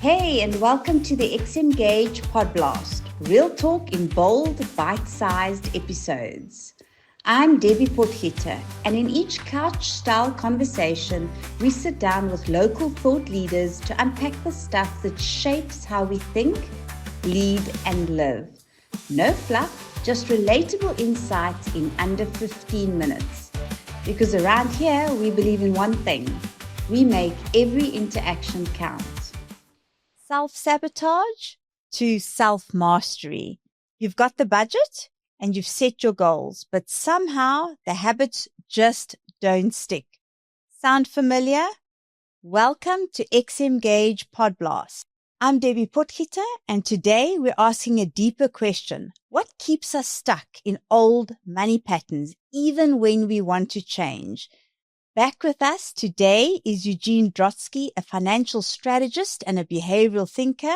Hey, and welcome to the XMwize PodBLAST, real talk in bold, bite-sized episodes. I'm 𝗵𝗵𝗊𝗘𝗏, and in each couch-style conversation, we sit down with local thought leaders to unpack the stuff that shapes how we think, lead, and live. No fluff, just relatable insights in under 15 minutes. Because around here, we believe in one thing: we make every interaction count. Self-sabotage to self-mastery. You've got the budget and you've set your goals, but somehow the habits just don't stick. Sound familiar? Welcome to XMwize PodBLAST. I'm 𝗵𝗵𝗊𝗘𝗏, and today we're asking a deeper question. What keeps us stuck in old money patterns even when we want to change? Back with us today is Eugene Drotskie, a financial strategist and a behavioral thinker.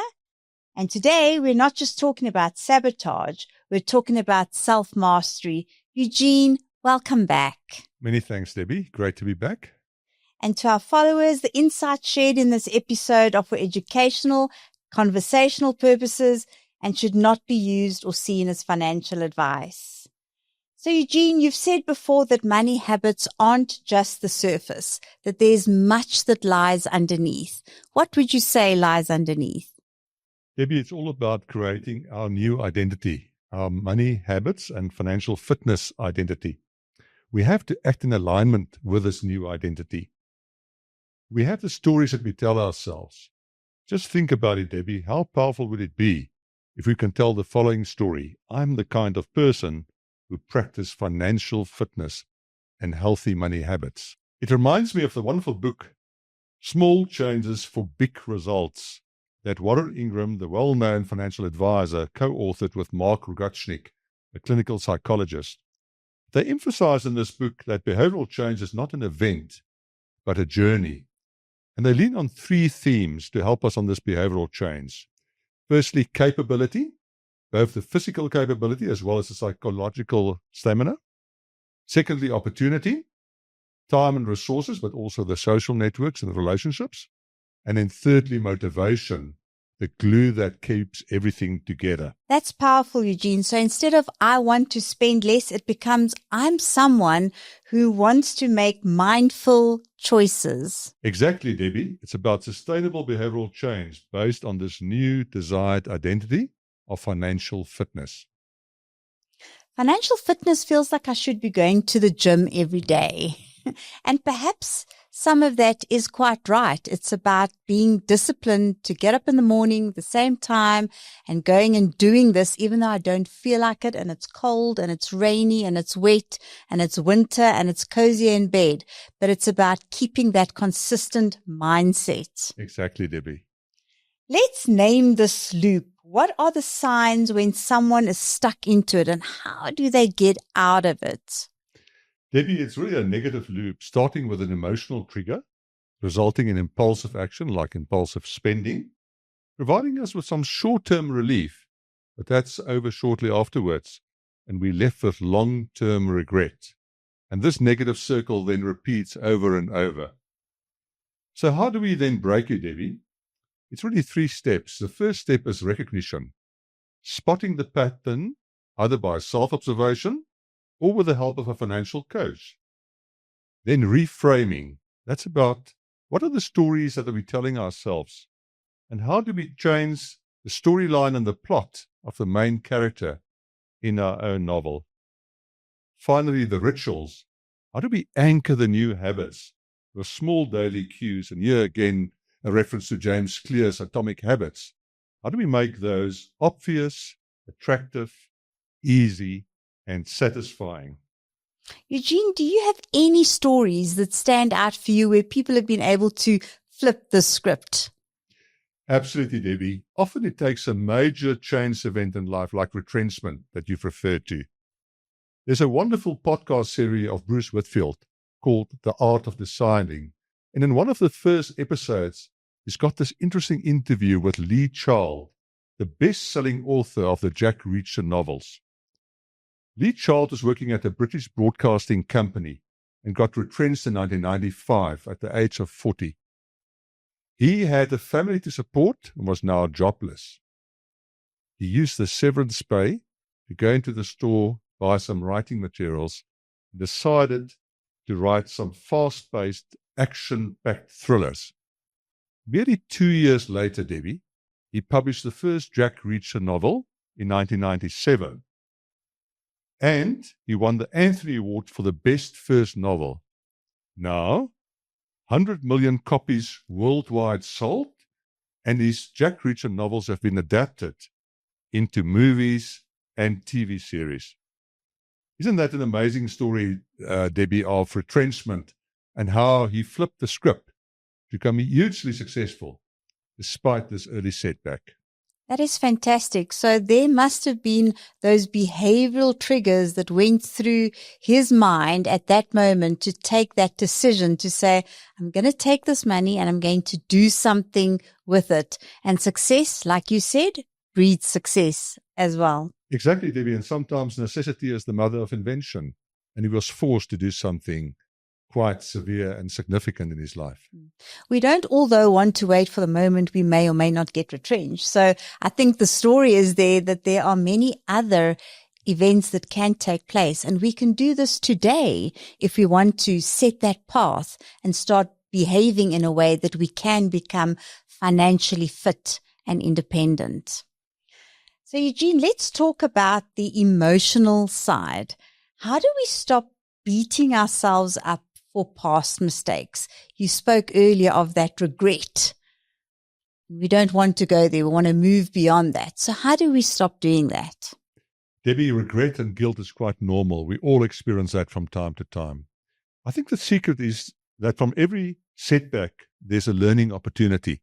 And today we're not just talking about sabotage, we're talking about self-mastery. Eugene, welcome back. Many thanks, Debbie. Great to be back. And to our followers, the insights shared in this episode are for educational, conversational purposes and should not be used or seen as financial advice. So Eugene, you've said before that money habits aren't just the surface, that there's much that lies underneath. What would you say lies underneath? Debbie, it's all about creating our new identity, our money habits and financial fitness identity. We have to act in alignment with this new identity. We have the stories that we tell ourselves. Just think about it, Debbie. How powerful would it be if we can tell the following story? I'm the kind of person who practice financial fitness and healthy money habits. It reminds me of the wonderful book, Small Changes for Big Results, that Warren Ingram, the well-known financial advisor, co-authored with 𝗺𝗶𝗶𝗄𝗏, a clinical psychologist. They emphasize in this book that behavioral change is not an event, but a journey. And they lean on three themes to help us on this behavioral change. Firstly, capability, both the physical capability as well as the psychological stamina. Secondly, opportunity, time and resources, but also the social networks and the relationships. And then thirdly, motivation, the glue that keeps everything together. That's powerful, Eugene. So instead of I want to spend less, it becomes I'm someone who wants to make mindful choices. Exactly, Debbie. It's about sustainable behavioral change based on this new desired identity of financial fitness. Financial fitness feels like I should be going to the gym every day. And perhaps some of that is quite right. It's about being disciplined to get up in the morning the same time and going and doing this even though I don't feel like it, and it's cold and it's rainy and it's wet and it's winter and it's cozy in bed. But it's about keeping that consistent mindset. Exactly, Debbie. Let's name this loop. What are the signs when someone is stuck into it, and how do they get out of it? Debbie, it's really a negative loop, starting with an emotional trigger, resulting in impulsive action like impulsive spending, providing us with some short-term relief, but that's over shortly afterwards, and we're left with long-term regret. And this negative circle then repeats over and over. So how do we then break it, Debbie? It's really three steps. The first step is recognition, spotting the pattern either by self-observation or with the help of a financial coach. Then reframing. That's about what are the stories that we're telling ourselves, and how do we change the storyline and the plot of the main character in our own novel. Finally, the rituals. How do we anchor the new habits with small daily cues? And here again, a reference to James Clear's Atomic Habits. How do we make those obvious, attractive, easy, and satisfying? Eugene, do you have any stories that stand out for you where people have been able to flip the script? Absolutely, Debbie. Often it takes a major change event in life, like retrenchment, that you've referred to. There's a wonderful podcast series of Bruce Whitfield called The Art of Deciding. And in one of the first episodes, he's got this interesting interview with 𝗵𝗫𝗁𝗏, the best-selling author of the Jack Reacher novels. 𝗵𝗫𝗁𝗏 was working at a British broadcasting company and got retrenched in 1995 at the age of 40. He had a family to support and was now jobless. He used the severance pay to go into the store, buy some writing materials, and decided to write some fast-paced, action-packed thrillers. Barely 2 years later, Debbie, he published the first Jack Reacher novel in 1997. And he won the Anthony Award for the best first novel. Now, 100 million copies worldwide sold, and his Jack Reacher novels have been adapted into movies and TV series. Isn't that an amazing story, Debbie, of retrenchment and how he flipped the script to become hugely successful despite this early setback? That is fantastic. So there must have been those behavioral triggers that went through his mind at that moment to take that decision to say, I'm going to take this money and I'm going to do something with it. And success, like you said, breeds success as well. Exactly, Debbie. And sometimes necessity is the mother of invention. And he was forced to do something quite severe and significant in his life. We don't, although, want to wait for the moment we may or may not get retrenched. So I think the story is there that there are many other events that can take place. And we can do this today if we want to set that path and start behaving in a way that we can become financially fit and independent. So Eugene, let's talk about the emotional side. How do we stop beating ourselves up for past mistakes? You spoke earlier of that regret. We don't want to go there. We want to move beyond that. So how do we stop doing that? Debbie, regret and guilt is quite normal. We all experience that from time to time. I think the secret is that from every setback, there's a learning opportunity.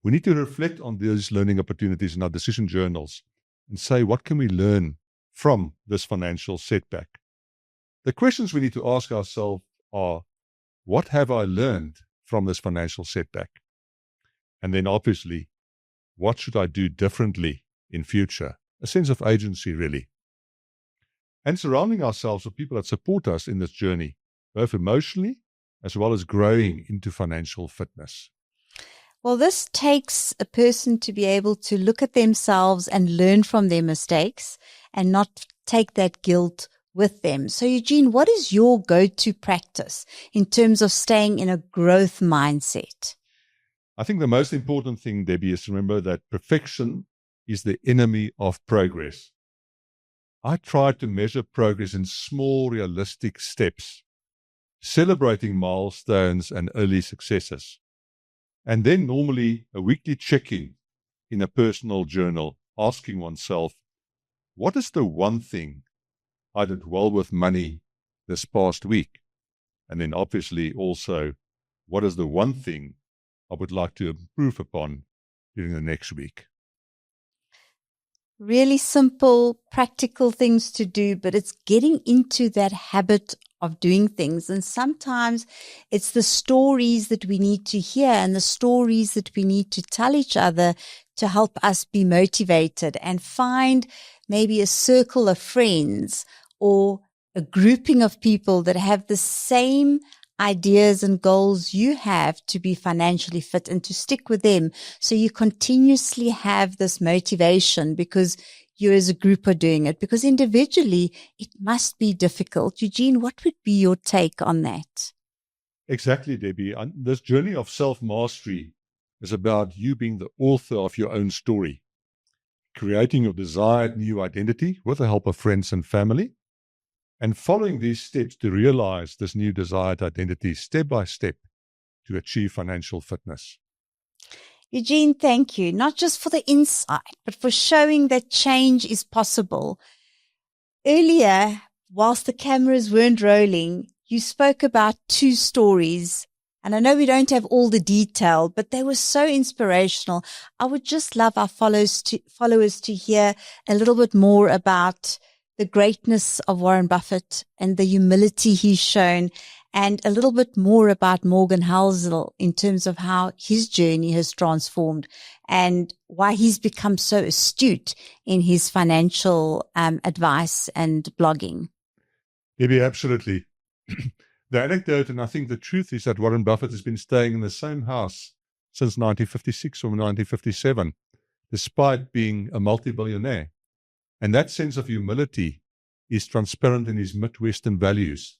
We need to reflect on these learning opportunities in our decision journals and say, what can we learn from this financial setback? The questions we need to ask ourselves are, what have I learned from this financial setback? And then obviously, what should I do differently in future? A sense of agency, really. And surrounding ourselves with people that support us in this journey, both emotionally as well as growing into financial fitness. Well, this takes a person to be able to look at themselves and learn from their mistakes and not take that guilt with them. So Eugene, what is your go-to practice in terms of staying in a growth mindset? I think the most important thing, Debbie, is to remember that perfection is the enemy of progress. I try to measure progress in small, realistic steps, celebrating milestones and early successes. And then normally a weekly check-in in a personal journal, asking oneself, what is the one thing I did well with money this past week? And then obviously also, what is the one thing I would like to improve upon during the next week? Really simple, practical things to do, but it's getting into that habit of doing things. And sometimes it's the stories that we need to hear and the stories that we need to tell each other to help us be motivated and find maybe a circle of friends or a grouping of people that have the same ideas and goals you have to be financially fit and to stick with them. So you continuously have this motivation because you as a group are doing it, because individually it must be difficult. Eugene, what would be your take on that? Exactly, Debbie. This journey of self-mastery is about you being the author of your own story, creating your desired new identity with the help of friends and family, and following these steps to realize this new desired identity step by step to achieve financial fitness. Eugene, thank you, not just for the insight, but for showing that change is possible. Earlier, whilst the cameras weren't rolling, you spoke about two stories. And I know we don't have all the detail, but they were so inspirational. I would just love our followers to hear a little bit more about the greatness of Warren Buffett and the humility he's shown, and a little bit more about Morgan Housel in terms of how his journey has transformed and why he's become so astute in his financial advice and blogging. Maybe absolutely. The anecdote, and I think the truth, is that Warren Buffett has been staying in the same house since 1956 or 1957, despite being a multi-billionaire. And that sense of humility is transparent in his Midwestern values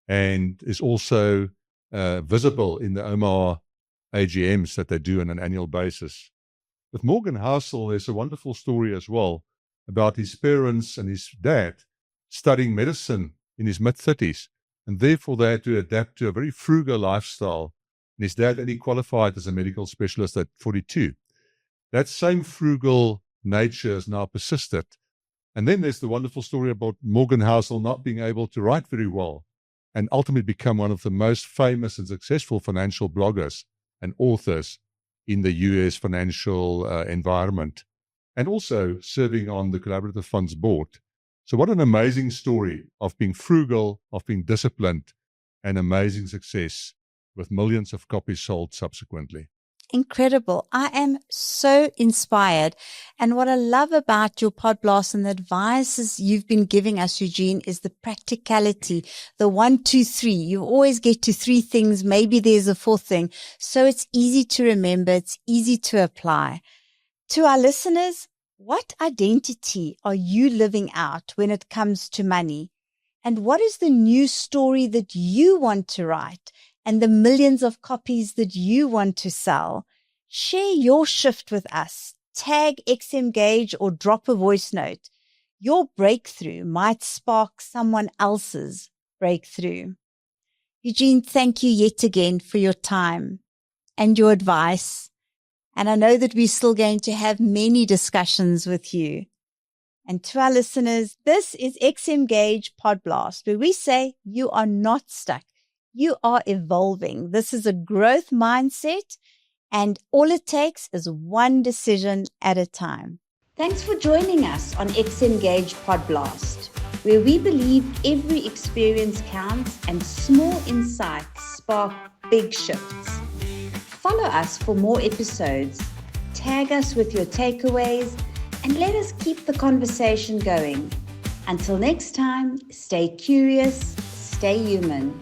and is also visible in the Omaha AGMs that they do on an annual basis. With Morgan Housel, there's a wonderful story as well about his parents and his dad studying medicine in his mid-30s, and therefore they had to adapt to a very frugal lifestyle. And his dad only qualified as a medical specialist at 42. That same frugal nature has now persisted. And then there's the wonderful story about Morgan Housel not being able to write very well and ultimately become one of the most famous and successful financial bloggers and authors in the US financial environment, and also serving on the Collaborative Funds board. So what an amazing story of being frugal, of being disciplined, and amazing success with millions of copies sold subsequently. Incredible. I am so inspired. And what I love about your PodBLAST and the advices you've been giving us, Eugene, is the practicality, the 1, 2, 3. You always get to 3 things. Maybe there's a 4th thing. So it's easy to remember. It's easy to apply. To our listeners, what identity are you living out when it comes to money? And what is the new story that you want to write? And the millions of copies that you want to sell? Share your shift with us. Tag XMGage or drop a voice note. Your breakthrough might spark someone else's breakthrough. Eugene, thank you yet again for your time and your advice. And I know that we're still going to have many discussions with you. And to our listeners, this is XMGage PodBLAST, where we say you are not stuck. You are evolving. This is a growth mindset, and all it takes is one decision at a time. Thanks for joining us on XMGage PodBLAST, where we believe every experience counts and small insights spark big shifts. Follow us for more episodes, tag us with your takeaways, and let us keep the conversation going. Until next time, stay curious, stay human.